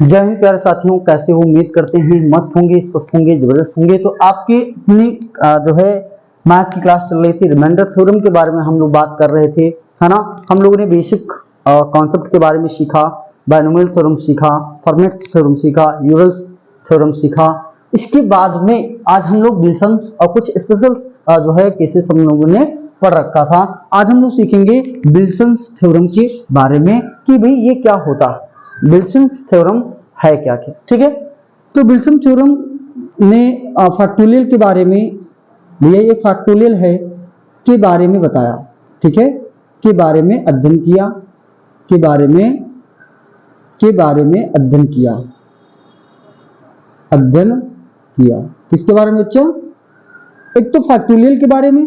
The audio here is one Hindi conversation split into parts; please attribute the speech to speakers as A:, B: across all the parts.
A: जय हिंद प्यारे साथियों, कैसे हो? उम्मीद करते हैं मस्त होंगे, स्वस्थ होंगे, जबरदस्त होंगे। तो आपकी अपनी जो है मैथ की क्लास चल रही थी। रिमाइंडर थ्योरम के बारे में हम लोग बात कर रहे थे, है ना। हम लोगों ने बेसिक कॉन्सेप्ट के बारे में सीखा, बायनोमियल थ्योरम सीखा, फॉर्मेट थ्योरम सीखा, यूलर्स थ्योरम सीखा। इसके बाद में आज हम लोग विल्सन्स और कुछ स्पेशल जो है केसेस हम लोगों ने पढ़ रखा था। आज हम लोग सीखेंगे विल्सन्स थ्योरम के बारे में कि भाई ये क्या होता है, विल्सन्स थ्योरम है क्या क्या। ठीक है, तो विल्सन थ्योरम ने फैक्टोरियल के बारे में, भैया ये फैक्टोरियल है के बारे में बताया। ठीक है, के बारे में अध्ययन किया, के बारे में अध्ययन किया, किसके बारे में बच्चों? एक तो फैक्टोरियल के बारे में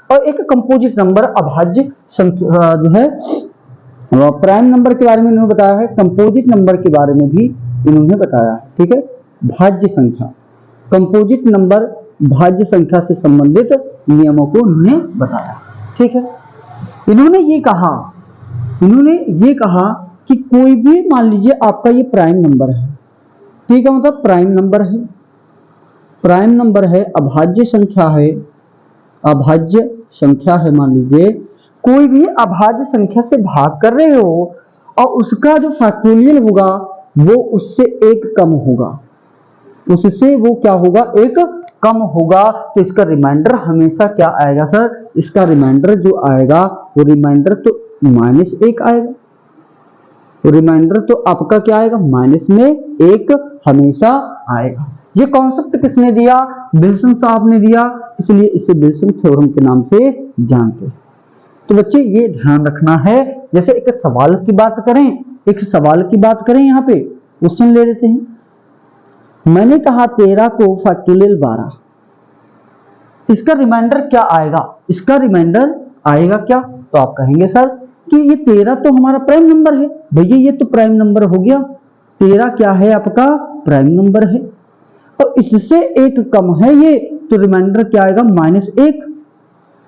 A: और एक कंपोजिट नंबर अभाज्य संख्या जो है प्राइम नंबर के बारे में इन्होंने बताया है, कंपोजिट नंबर के बारे में भी इन्होंने बताया है। ठीक है, भाज्य संख्या, कंपोजिट नंबर भाज्य संख्या से संबंधित नियमों को उन्होंने बताया। ठीक है, इन्होंने ये कहा कि कोई भी, मान लीजिए आपका ये प्राइम नंबर है, ठीक है, मतलब प्राइम नंबर है, अभाज्य संख्या है, मान लीजिए कोई भी अभाज्य संख्या से भाग कर रहे हो और उसका जो फैक्टोरियल होगा वो उससे एक कम होगा, उससे वो क्या होगा, एक कम होगा। तो इसका रिमाइंडर हमेशा क्या आएगा सर? इसका रिमाइंडर जो आएगा वो रिमाइंडर तो -1 आएगा। तो रिमाइंडर तो आपका क्या आएगा? -1 हमेशा आएगा। ये कॉन्सेप्ट किसने दिया? विल्सन साहब ने दिया, इसलिए इसे विल्सन थ्योरम के नाम से जानते हैं। तो बच्चे ये ध्यान रखना है। जैसे एक सवाल की बात करें, यहाँ पे क्वेश्चन ले लेते हैं। मैंने कहा 13 को फैक्टोरियल 12, इसका रिमाइंडर क्या आएगा? इसका रिमाइंडर आएगा क्या? तो आप कहेंगे सर कि ये 13 तो हमारा प्राइम नंबर है। भैया ये तो प्राइम नंबर हो गया, 13 क्या है आपका? प्राइम नंबर है, और इससे एक कम है ये, तो रिमाइंडर क्या आएगा? -1।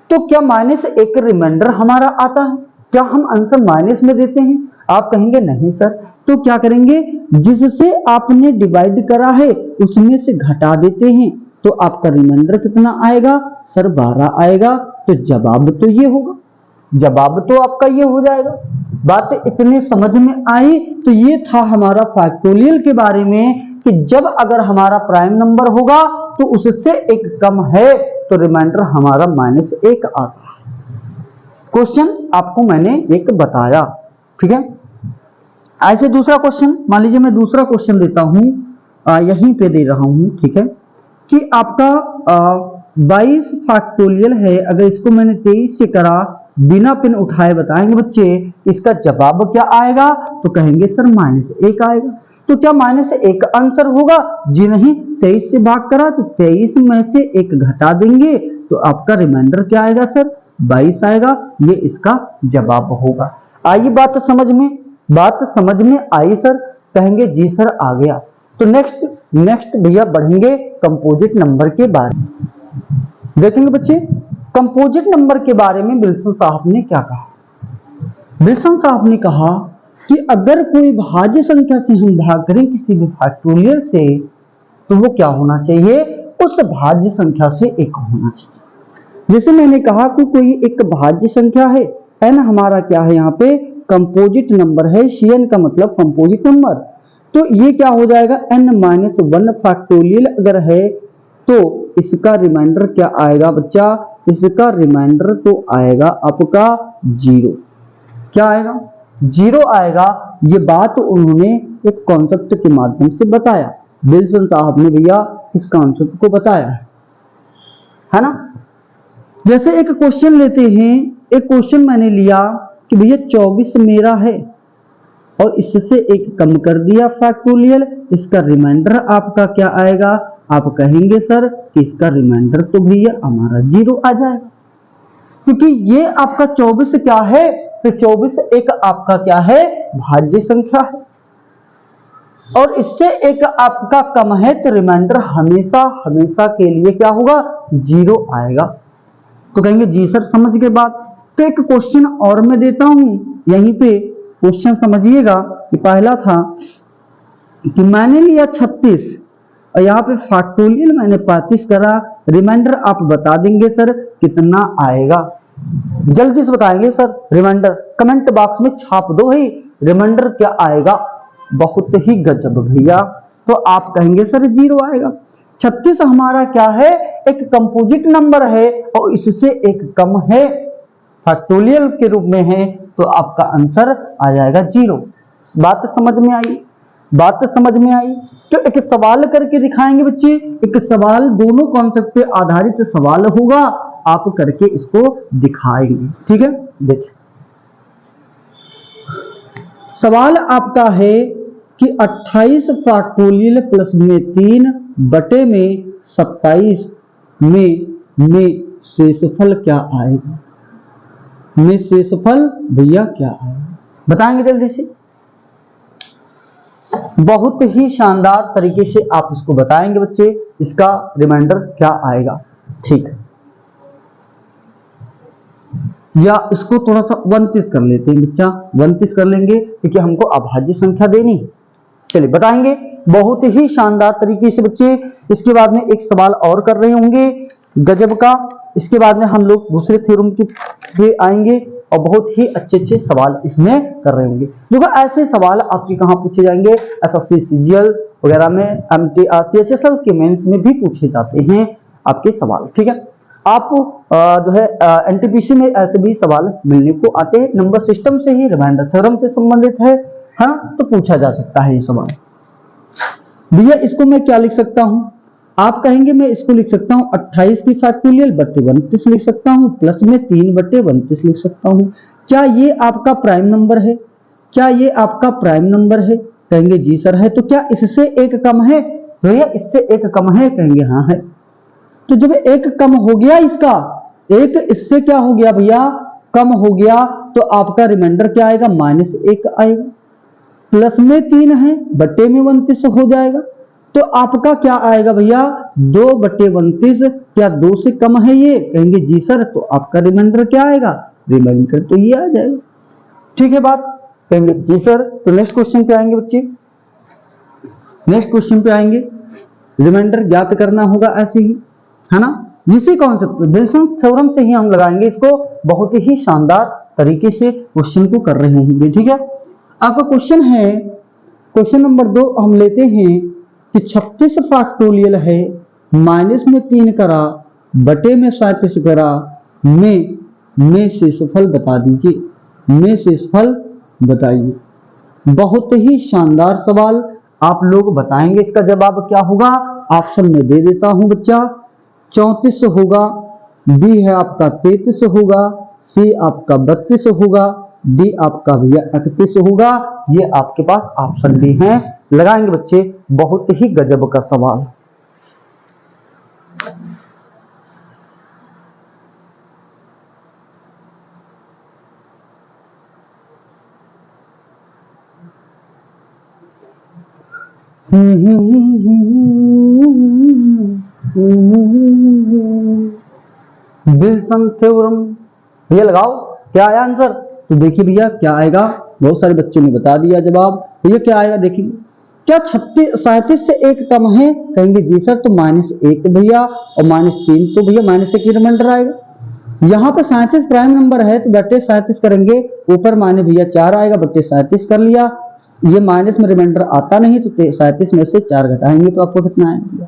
A: तो क्या -1 रिमाइंडर हमारा आता है? क्या हम आंसर माइनस में देते हैं? आप कहेंगे नहीं सर। तो क्या करेंगे? जिससे आपने डिवाइड करा है उसमें से घटा देते हैं, तो आपका रिमाइंडर कितना आएगा सर? 12 आएगा। तो जवाब तो ये होगा, जवाब तो आपका ये हो जाएगा। बात इतने समझ में आई। तो ये था हमारा फैक्टोरियल के बारे में कि जब अगर हमारा प्राइम नंबर होगा तो उससे एक कम है तो रिमाइंडर हमारा -1 आता है। क्वेश्चन आपको मैंने एक बताया, ठीक है। ऐसे दूसरा क्वेश्चन, मान लीजिए मैं दूसरा क्वेश्चन देता हूं, यहीं पे दे रहा हूं, ठीक है, कि आपका 22 फैक्टोरियल है। अगर इसको मैंने 23 से करा, बिना पेन उठाए बताएंगे बच्चे इसका जवाब क्या आएगा? तो कहेंगे सर -1 आएगा। तो क्या -1 आंसर होगा? जी नहीं, 23 से भाग करा तो 23 में से 1 घटा देंगे तो आपका रिमाइंडर क्या आएगा सर? 22 आएगा। ये इसका जवाब होगा। आइए बात समझ में आई सर? कहेंगे जी सर आ गया। तो नेक्स्ट भैया बढ़ेंगे कंपोजिट नंबर के बारे में। देखेंगे बच्चे कंपोजिट नंबर के बारे में विल्सन साहब ने क्या कहा। विल्सन साहब ने कहा कि अगर कोई भाज्य संख्या से हम भाग करें किसी भी फैक्टोरियल से, तो वो क्या होना चाहिए? उस भाज्य संख्या से 1 होना चाहिए। जैसे मैंने कहा कि कोई एक भाज्य संख्या है ना, हमारा क्या है यहाँ पे? कंपोजिट नंबर है। Cn का मतलब कंपोजिट नंबर। तो ये क्या हो जाएगा? n-1 फैक्टोरियल अगर है तो इसका रिमाइंडर क्या आएगा बच्चा? इसका रिमाइंडर तो आएगा आपका 0। क्या आएगा? 0 आएगा। ये बात उन्होंने एक कॉन्सेप्ट के माध्यम से बताया। विल्सन साहब ने भैया इस कॉन्सेप्ट को बताया है ना। जैसे एक क्वेश्चन लेते हैं, एक क्वेश्चन मैंने लिया कि भैया 24 मेरा है और इससे 1 कम कर दिया फैक्टोरियल, इसका रिमाइंडर आपका क्या आएगा? आप कहेंगे सर कि इसका रिमाइंडर तो भैया हमारा 0 आ जाएगा, क्योंकि ये आपका 24 क्या है? तो 24 एक आपका क्या है? भाज्य संख्या है, और इससे 1 आपका कम है तो रिमाइंडर हमेशा के लिए क्या होगा? 0 आएगा। तो कहेंगे जी सर समझ गए बात। तो एक क्वेश्चन और मैं देता हूं, यहीं पे क्वेश्चन समझिएगा कि पहला था कि मैंने लिया 36 और यहाँ पे फैक्टोरियल मैंने 35 करा, रिमाइंडर आप बता देंगे सर कितना आएगा? जल्दी से बताएंगे सर रिमाइंडर, कमेंट बॉक्स में छाप दो ही रिमाइंडर क्या आएगा। बहुत ही गजब भैया, तो आप कहेंगे सर 0 आएगा। 36 हमारा क्या है, एक कंपोजिट नंबर है और इससे एक कम है, फैक्टोरियल के रूप में है, तो आपका आंसर आ जाएगा 0। बात समझ में आई? बात समझ में आई? तो एक सवाल करके दिखाएंगे बच्चे, एक सवाल दोनों कॉन्सेप्ट पे आधारित सवाल होगा, आप करके इसको दिखाएंगे। ठीक है, देखिए सवाल आपका है कि 28 फैक्टोरियल प्लस में 3 बटे में 27 में शेषफल क्या आएगा? में शेषफल भैया क्या आएगा? बताएंगे जल्दी से। बहुत ही शानदार तरीके से आप इसको बताएंगे बच्चे, इसका रिमाइंडर क्या आएगा। ठीक है, या इसको थोड़ा सा 29 कर लेते हैं बच्चा, 29 कर लेंगे क्योंकि हमको अभाज्य संख्या देनी। चलिए बताएंगे बहुत ही शानदार तरीके से बच्चे। इसके बाद में एक सवाल और कर रहे होंगे गजब का, इसके बाद में हम लोग दूसरे थ्योरम पे आएंगे और बहुत ही अच्छे अच्छे सवाल इसमें कर रहे होंगे। देखो ऐसे सवाल आपके कहाँ पूछे जाएंगे, एसएससी सीजीएल वगैरह में, एमटीआर सीएचएसएल के मेंस में भी पूछे जाते हैं आपके सवाल। ठीक है, आप जो है एनटीपीसी में ऐसे भी सवाल मिलने को आते हैं, नंबर सिस्टम से ही, रिमाइंडर थ्योरम से संबंधित है, हाँ, तो पूछा जा सकता है ये सवाल। भैया इसको मैं क्या लिख सकता हूं? आप कहेंगे मैं इसको लिख सकता हूं 28 की फैक्टोरियल बटे 29 लिख सकता हूं, प्लस में 3 बटे 29 लिख सकता हूं। क्या ये आपका प्राइम नंबर है? क्या ये आपका प्राइम नंबर है? कहेंगे जी सर है। तो क्या इससे एक कम है? भैया इससे एक कम है, कहेंगे हाँ है। तो जब एक कम हो गया, इसका एक इससे क्या हो गया भैया, कम हो गया, तो आपका रिमाइंडर क्या आएगा? -1 आएगा। प्लस में 3 है, बटे में 29 हो जाएगा, तो आपका क्या आएगा भैया? 2 बटे 29। क्या 2 से कम है ये? कहेंगे जी सर। तो आपका रिमाइंडर क्या आएगा? रिमाइंडर तो ये आ जाएगा। ठीक है बात, कहेंगे जी सर। तो नेक्स्ट क्वेश्चन पे आएंगे बच्चे, नेक्स्ट क्वेश्चन पे आएंगे, रिमाइंडर ज्ञात करना होगा ऐसे ही, है ना, इसी कॉन्सेप्ट विल्सन थ्योरम से ही हम लगाएंगे इसको, बहुत ही शानदार तरीके से क्वेश्चन को कर रहे होंगे। ठीक है, आपका क्वेश्चन है, क्वेश्चन नंबर 2 हम लेते हैं कि 36 फैक्टोरियल है, माइनस में 3 करा, बटे में 37 करा, में शेषफल बता दीजिए, में शेषफल बताइए। बहुत ही शानदार सवाल, आप लोग बताएंगे इसका जवाब क्या होगा। ऑप्शन में दे देता हूं बच्चा, 34 होगा, बी है आपका 33 होगा, सी आपका 32 होगा, डी आपका भैया 31 होगा। ये आपके पास ऑप्शन भी हैं, लगाएंगे बच्चे, बहुत ही गजब का सवाल। विल्सन थ्योरम भैया लगाओ, क्या आया आंसर? तो देखिए भैया क्या आएगा, बहुत सारे बच्चों ने बता दिया जवाब। भैया क्या आएगा देखिए, क्या 37 से एक कम है? कहेंगे जी सर। तो -1 भैया, और -3 तो भैया -1 ही रिमाइंडर आएगा। यहाँ पे 37 प्राइम नंबर है, तो बटे 37 करेंगे, ऊपर माने भैया 4 आएगा, बटे 37 कर लिया। ये माइनस में रिमाइंडर आता नहीं, तो 37 में से 4 घटाएंगे तो आपको कितना आएगा?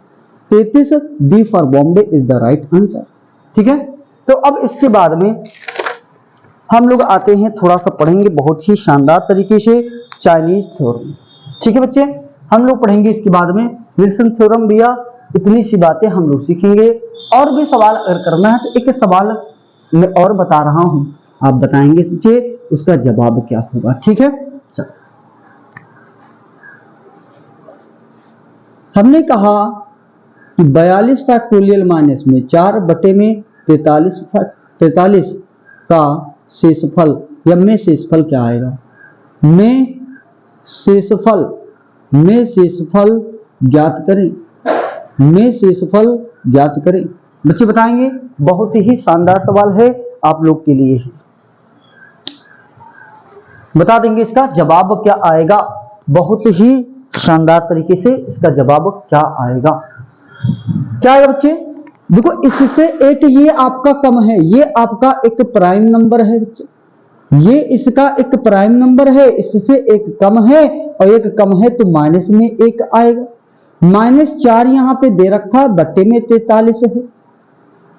A: 33। B for Bombay is the right answer. ठीक है, तो अब इसके बाद में हम लोग आते हैं, थोड़ा सा पढ़ेंगे बहुत ही शानदार तरीके से चाइनीज थ्योरम। ठीक है बच्चे, हम लोग पढ़ेंगे इसके बाद में विल्सन थ्योरम। भैया इतनी सी बातें हम लोग सीखेंगे, और भी सवाल अगर करना है तो एक सवाल मैं और बता रहा हूं, आप बताएंगे बच्चे उसका जवाब क्या होगा। ठीक है, चल हमने कहा कि 42 फैक्टोरियल माइनस में 4 बटे में 43 का शेषफल या में शेषफल क्या आएगा? में शेषफल ज्ञात करें, में शेषफल ज्ञात करें। बच्चे बताएंगे, बहुत ही शानदार सवाल है आप लोग के लिए ही, बता देंगे इसका जवाब क्या आएगा। बहुत ही शानदार तरीके से इसका जवाब क्या आएगा, क्या आएगा बच्चे? देखो इससे 8 ये आपका कम है, ये आपका एक प्राइम नंबर है बच्चे, ये इसका एक प्राइम नंबर है, इससे एक कम है और एक कम है तो माइनस में एक आएगा। -4 यहाँ पे दे रखा है, बट्टे में 43 है,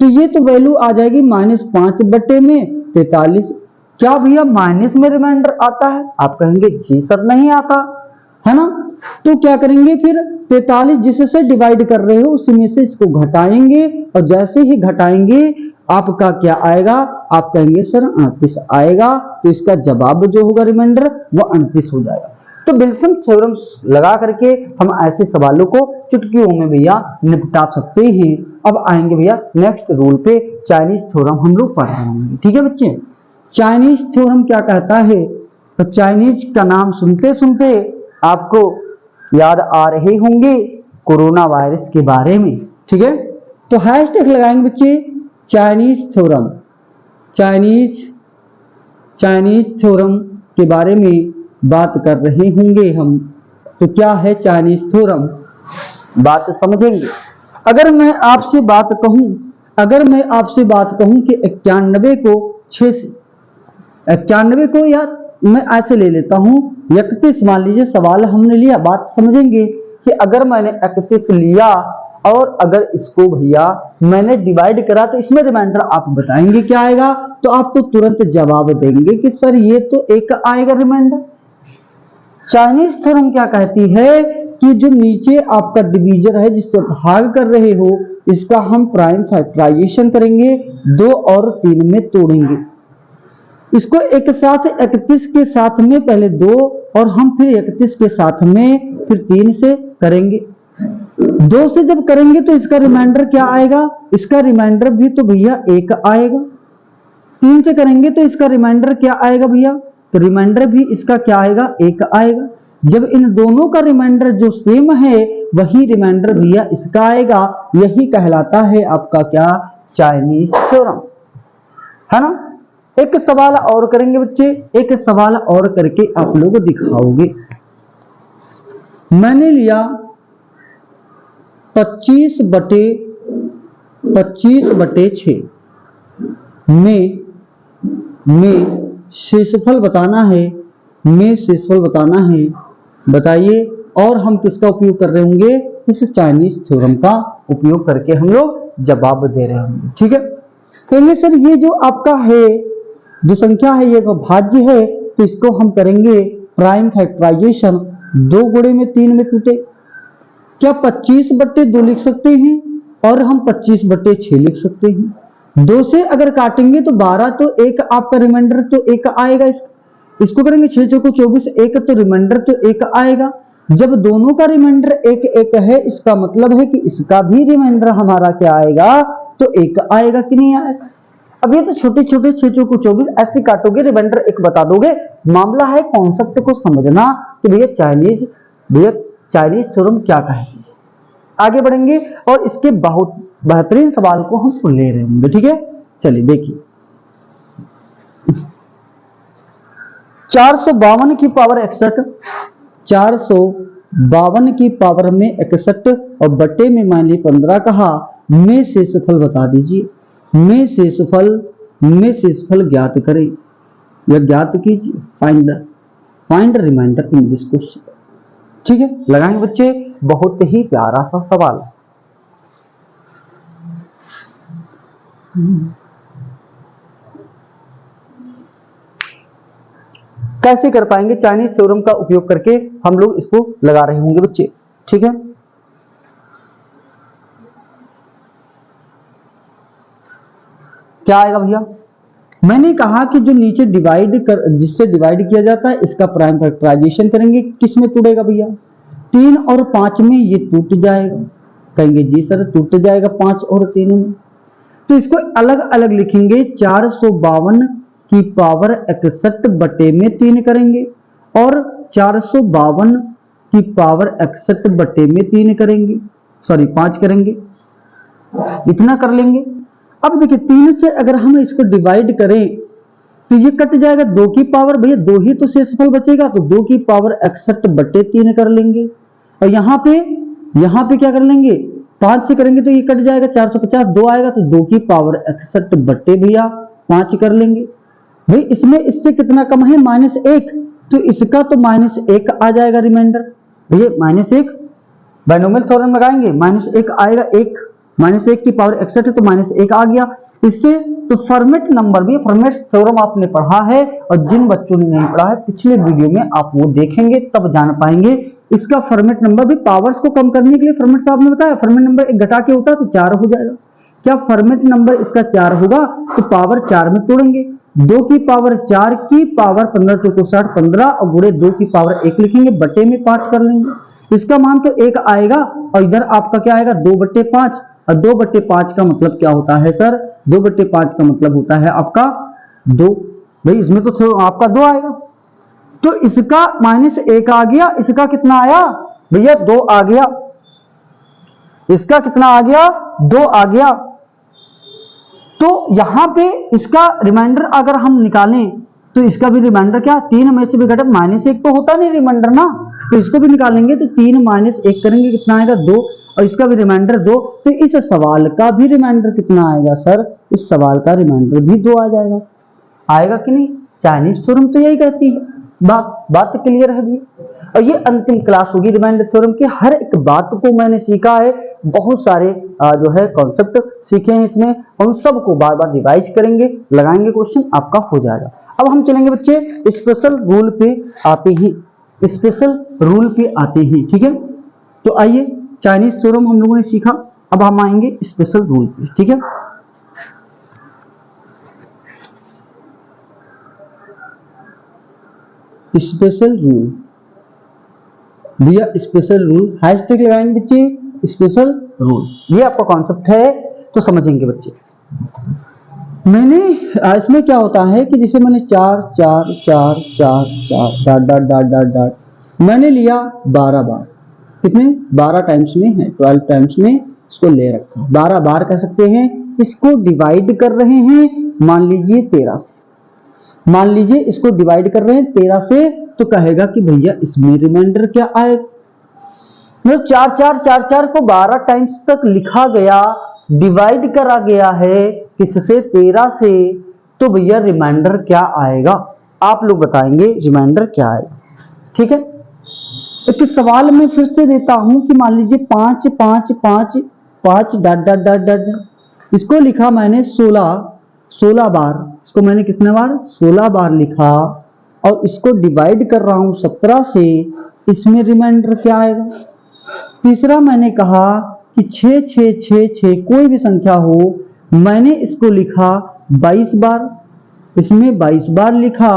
A: तो ये तो वैल्यू आ जाएगी -5 बट्टे में 43। क्या भैया माइनस में रिमाइंडर आता है? आप कहेंगे जी सर नहीं आता है ना, तो क्या करेंगे फिर 43 जिससे डिवाइड कर रहे हो उसी में से इसको घटाएंगे और जैसे ही घटाएंगे आपका क्या आएगा? आप कहेंगे सर 38 आएगा, तो इसका जवाब जो होगा रिमाइंडर वो 38 हो जाएगा। तो विल्सन थ्योरम लगा करके हम ऐसे सवालों को चुटकियों में भैया निपटा सकते हैं। अब आएंगे भैया नेक्स्ट रूल पे, चाइनीज थ्योरम हम लोग पढ़ रहे होंगे। ठीक है बच्चे, चाइनीज थ्योरम क्या कहता है? तो चाइनीज का नाम सुनते सुनते आपको याद आ रहे होंगे कोरोना वायरस के बारे में। ठीक है, तो हैशटैग लगाएंगे बच्चे चाइनीज थ्योरम, चाइनीज थ्योरम के बारे में बात कर रहे होंगे हम। तो क्या है चाइनीज थ्योरम, बात समझेंगे। अगर मैं आपसे बात कहूं कि 91 को 6 से 91 को यार मैं ऐसे ले लेता हूं 31, मान लीजिए सवाल हमने लिया, बात समझेंगे कि अगर मैंने 31 लिया और अगर इसको भैया मैंने डिवाइड करा तो इसमें रिमाइंडर आप बताएंगे क्या आएगा, तो आप तो तुरंत जवाब देंगे कि सर ये तो एक आएगा रिमाइंडर। चाइनीज थ्योरम क्या कहती है कि जो नीचे आपका डिवीजर है जिससे भाग कर रहे हो, इसका हम प्राइम फैक्टराइजेशन करेंगे, 2 और 3 में तोड़ेंगे, इसको एक साथ 31 के साथ में पहले 2 और हम फिर 31 के साथ में फिर 3 से करेंगे। 2 से जब करेंगे तो इसका रिमाइंडर क्या आएगा? इसका रिमाइंडर भी तो भैया 1 आएगा। 3 से करेंगे तो इसका रिमाइंडर क्या आएगा भैया? तो रिमाइंडर भी इसका क्या आएगा? 1 आएगा। जब इन दोनों का रिमाइंडर जो सेम है वही रिमाइंडर भैया इसका आएगा। यही कहलाता है आपका क्या? चाइनीज थ्योरम, है ना। एक सवाल और करेंगे बच्चे, एक सवाल और करके आप लोग दिखाओगे। मैंने लिया 25 बटे 6 में शेषफल बताना है, बताइए। और हम किसका उपयोग कर रहे होंगे? इस चाइनीज थ्योरम का उपयोग करके हम लोग जवाब दे रहे होंगे। ठीक है, तो ये सर ये जो आपका है जो संख्या है ये भाज्य है, तो इसको हम करेंगे प्राइम फैक्टराइजेशन। 2 गुणे में 3 में टूटे, क्या 25 बट्टे 2 लिख सकते हैं और हम 25 बट्टे 6 लिख सकते हैं। 2 से अगर काटेंगे तो 12, तो 1 आपका रिमाइंडर तो 1 आएगा। इसको करेंगे 6 चौको 24, 1 तो रिमाइंडर तो 1 आएगा। जब दोनों का रिमाइंडर 1 1 है, इसका मतलब है कि इसका भी रिमाइंडर हमारा क्या आएगा? तो 1 आएगा कि नहीं आएगा। अब ये तो छोटे छोटे 6 चौको 24 ऐसे काटोगे, रिमाइंडर 1 बता दोगे। मामला है कॉन्सेप्ट को समझना कि भैया चाइनीज थ्योरम क्या कहती है। आगे बढ़ेंगे और इसके बहुत बेहतरीन सवाल को हम ले रहे होंगे। ठीक है, चलिए देखिए 452 की पावर 61, 452 की पावर में 61 और बटे में मान लीजिए 15 कहा, में शेषफल बता दीजिए। में शेषफल ज्ञात करें या ज्ञात कीजिए। Find reminder in this question. ठीक है, लगाएंगे बच्चे, बहुत ही प्यारा सा सवाल। कैसे कर पाएंगे? चाइनीज थ्योरम का उपयोग करके हम लोग इसको लगा रहे होंगे बच्चे। ठीक है, क्या आएगा भैया? मैंने कहा कि जो नीचे जिससे डिवाइड किया जाता है इसका प्राइम फैक्टराइजेशन करेंगे। किस में टूटेगा भैया? 3 और 5 में ये टूट जाएगा। कहेंगे जी सर टूट जाएगा 5 और 3 में, तो इसको अलग अलग लिखेंगे। 452 की पावर 61 बटे में 3 करेंगे और 452 की पावर 61 बटे में 3 करेंगे, सॉरी 5 करेंगे, इतना कर लेंगे। अब देखिए 3 से अगर हम इसको डिवाइड करें तो ये कट जाएगा 2 की पावर, भैया 2 ही तो शेषफल बचेगा, तो 2 की पावर 61 बटे 3 कर लेंगे। और यहाँ पे क्या कर लेंगे, 5 से करेंगे तो ये कट जाएगा, 450, 2 आएगा तो 2 की पावर 61 बट्टे भैया 5 कर लेंगे। भाई इसमें इससे कितना कम है, -1, तो इसका तो -1 आ जाएगा रिमाइंडर। भैया -1 बाइनोमियल थ्योरम लगाएंगे, -1 आएगा, 1 -1 की पावर 61 है तो -1 आ गया। इससे तो फॉर्मेट नंबर भी, फॉर्मेट थ्योरम आपने पढ़ा है, और जिन बच्चों ने नहीं पढ़ा है पिछले वीडियो में आप वो देखेंगे तब जान पाएंगे। इसका फॉर्मेट नंबर भी पावर्स को कम करने के लिए फॉर्मेट साहब ने बताया, फॉर्मेट नंबर 1 घटा के होता है तो 4 हो जाएगा। क्या फॉर्मेट नंबर इसका 4 होगा तो पावर 4 में तोड़ेंगे, 2 की पावर 4 की पावर 15 चौको 60, 15 और गुणे 2 की पावर 1 लिखेंगे, बटे में 5 कर लेंगे। इसका मान तो 1 आएगा, और इधर आपका क्या आएगा 2/5, और 2/5 का मतलब क्या होता है सर, 2/5 का मतलब होता है आपका 2। भाई इसमें तो आपका 2 आएगा, तो इसका -1 आ गया, इसका कितना आया भैया 2 आ गया, इसका कितना आ गया 2 आ गया। तो यहां पे इसका रिमाइंडर अगर हम निकालें तो इसका भी रिमाइंडर क्या, 3 में से भी घटा -1 तो होता नहीं रिमाइंडर ना, तो इसको भी निकालेंगे तो 3 - 1 करेंगे कितना आएगा 2, और इसका भी रिमाइंडर 2। तो इस सवाल का भी रिमाइंडर कितना आएगा सर, इस सवाल का रिमाइंडर भी 2 आ जाएगा। आएगा कि नहीं, चाइनीज थ्योरम तो यही कहती है। बात क्लियर है भी। और ये अंतिम क्लास होगी रिमाइंडर थ्योरम की। हर एक बात को मैंने सीखा है, बहुत सारे जो है कॉन्सेप्ट सीखे हैं इसमें, उन सबको बार बार रिवाइज करेंगे, लगाएंगे, क्वेश्चन आपका हो जाएगा। अब हम चलेंगे बच्चे स्पेशल रूल पे आते हैं, स्पेशल रूल पे आते हैं, ठीक है। तो आइए, चाइनीज थ्योरम हम लोगों ने सीखा, अब हम आएंगे स्पेशल रूल पे, ठीक है। स्पेशल रूल भैया, स्पेशल रूल हैशटैग लगाएंगे बच्चे, स्पेशल रूल, ये आपका कॉन्सेप्ट है तो समझेंगे बच्चे। मैंने इसमें क्या होता है कि जैसे मैंने 4 4 4 4 4 dot dot dot dot dot मैंने लिया 12 बार, कितने 12 टाइम्स में है, 12 टाइम्स में इसको ले रखा, 12 बार कह सकते हैं। इसको डिवाइड कर रहे हैं, मान लीजिए 13 से, मान लीजिए इसको डिवाइड कर रहे हैं 13 से, तो कहेगा कि भैया इसमें रिमाइंडर क्या आएगा। मतलब 4 4 4 4 को 12 टाइम्स तक लिखा गया, डिवाइड करा गया है किससे, 13 से, तो भैया रिमाइंडर क्या आएगा, आप लोग बताएंगे रिमाइंडर क्या आएगा, ठीक है। एक सवाल में फिर से देता हूं कि मान लीजिए 5 5 5 5 डॉट डॉट डॉट डॉट, इसको लिखा मैंने 16 बार, इसको मैंने कितने बार 16 बार लिखा, और इसको डिवाइड कर रहा हूं 17 से, इसमें रिमाइंडर क्या आएगा। तीसरा मैंने कहा कि 6 6 6 6 कोई भी संख्या हो, मैंने इसको लिखा 22 बार, इसमें 22 बार लिखा,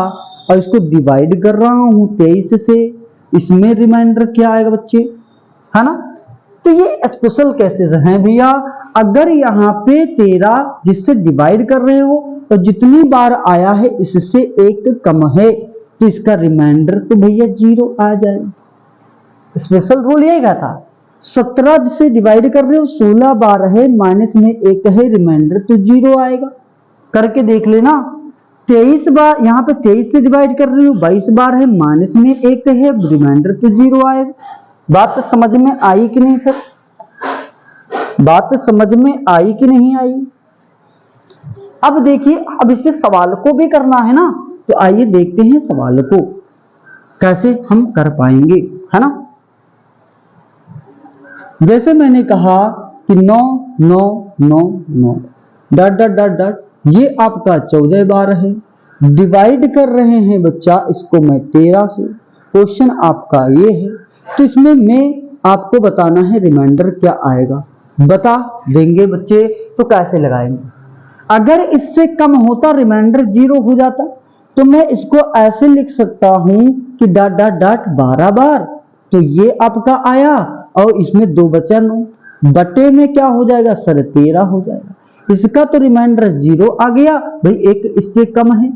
A: और इसको डिवाइड कर रहा हूं 23 से, इसमें रिमाइंडर क्या आएगा बच्चे, है ना। तो ये स्पेशल केसेस हैं भैया। अगर यहाँ पे 13 जिससे डिवाइड कर रहे हो तो जितनी बार आया है इससे 1 कम है, तो इसका रिमाइंडर तो भैया 0 आ जाएगा। स्पेशल रूल यही कहता, 17 से डिवाइड कर रहे हो, 16 बार है, माइनस में 1 है, रिमाइंडर तो 0 आएगा। करके देख लेना, 23 बार यहाँ पे 23 से डिवाइड कर रही हूँ, 22 बार है, माइनस में 1 है, रिमाइंडर तो 0 आएगा। बात समझ में आई कि नहीं सर, बात समझ में आई कि नहीं आई। अब देखिए, अब इसमें सवाल को भी करना है ना, तो आइए देखते हैं सवाल को कैसे हम कर पाएंगे, है ना। जैसे मैंने कहा कि 9 9 9 9 डॉट डॉट डॉट डॉट, ये आपका 14 बार है, डिवाइड कर रहे हैं बच्चा इसको मैं 13 से, क्वेश्चन आपका ये है। तो इसमें मैं आपको बताना है रिमाइंडर क्या आएगा, बता देंगे बच्चे। तो कैसे लगाएंगे, अगर इससे कम होता रिमाइंडर 0 हो जाता, तो मैं इसको ऐसे लिख सकता हूं कि डॉट डॉट डॉट 12 बार, तो ये आपका आया, और इसमें 2 बचा 9, बटे में क्या हो जाएगा सर 13 हो जाएगा। इसका तो रिमाइंडर 0 आ गया भाई, एक इससे कम है,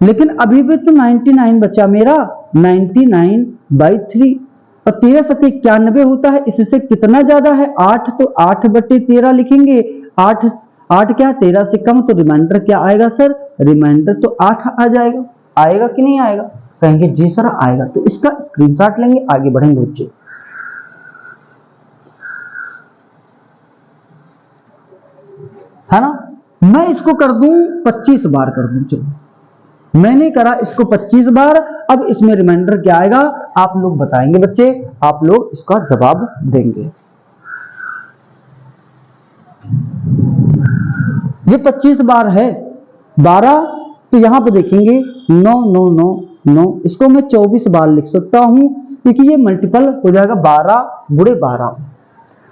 A: लेकिन अभी भी तो 99 बचा मेरा, 99/3, और 13 सत्ते 91 होता है, इससे कितना ज्यादा है 8, तो 8/13 लिखेंगे। 8 क्या 13 से कम, तो रिमाइंडर क्या आएगा सर, रिमाइंडर तो 8 आ जाएगा। आएगा कि नहीं आएगा, कहेंगे जी सर आएगा। तो इसका स्क्रीनशॉट लेंगे, आगे बढ़ेंगे बच्चे। है ना। मैं इसको कर दूं 25 बार कर दूं, चलो मैंने करा इसको 25 बार। अब इसमें रिमाइंडर क्या आएगा आप लोग बताएंगे बच्चे, आप लोग इसका जवाब देंगे। ये 25 बार है, 12 तो यहां पे देखेंगे 9 9 9 9, इसको मैं 24 बार लिख सकता हूं क्योंकि ये मल्टीपल हो जाएगा 12 गुणे 12,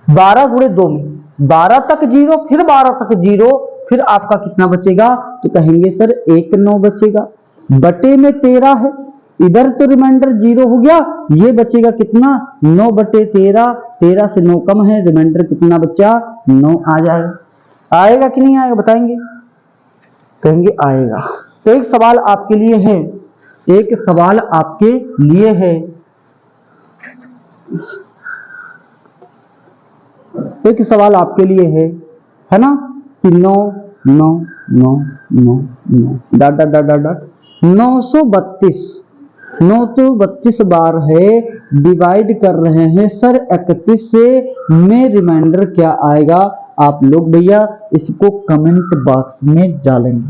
A: 12 गुणे 2 में 12 तक 0, फिर 12 तक 0, फिर आपका कितना बचेगा, तो कहेंगे सर 1 9 बचेगा, बटे में 13 है, इधर तो रिमाइंडर 0 हो गया, ये बचेगा कितना 9 बटे 13, 13 से 9 कम है, रिमाइंडर कितना बचा 9 आ जाएगा। आएगा कि नहीं आएगा बताएंगे, कहेंगे आएगा। तो एक सवाल आपके लिए है, एक सवाल आपके लिए है, एक सवाल आपके लिए है ना, कि 9 9 9 9 9 dot dot dot dot dot 932, 932 बार है, डिवाइड कर रहे हैं सर 31 से, में रिमाइंडर क्या आएगा, आप लोग भैया इसको कमेंट बॉक्स में डालेंगे,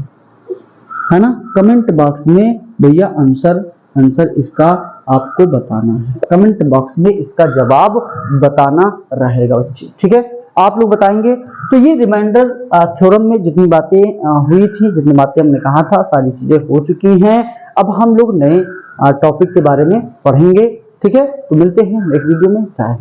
A: है ना, कमेंट बॉक्स में भैया आंसर इसका आपको बताना है, कमेंट बॉक्स में इसका जवाब बताना रहेगा बच्चे, ठीक है, आप लोग बताएंगे। तो ये रिमाइंडर थ्योरम में जितनी बातें हुई थी, जितनी बातें हमने कहा था, सारी चीजें हो चुकी हैं। अब हम लोग नए टॉपिक के बारे में पढ़ेंगे, ठीक है, तो मिलते हैं नेक्स्ट वीडियो में। चाहे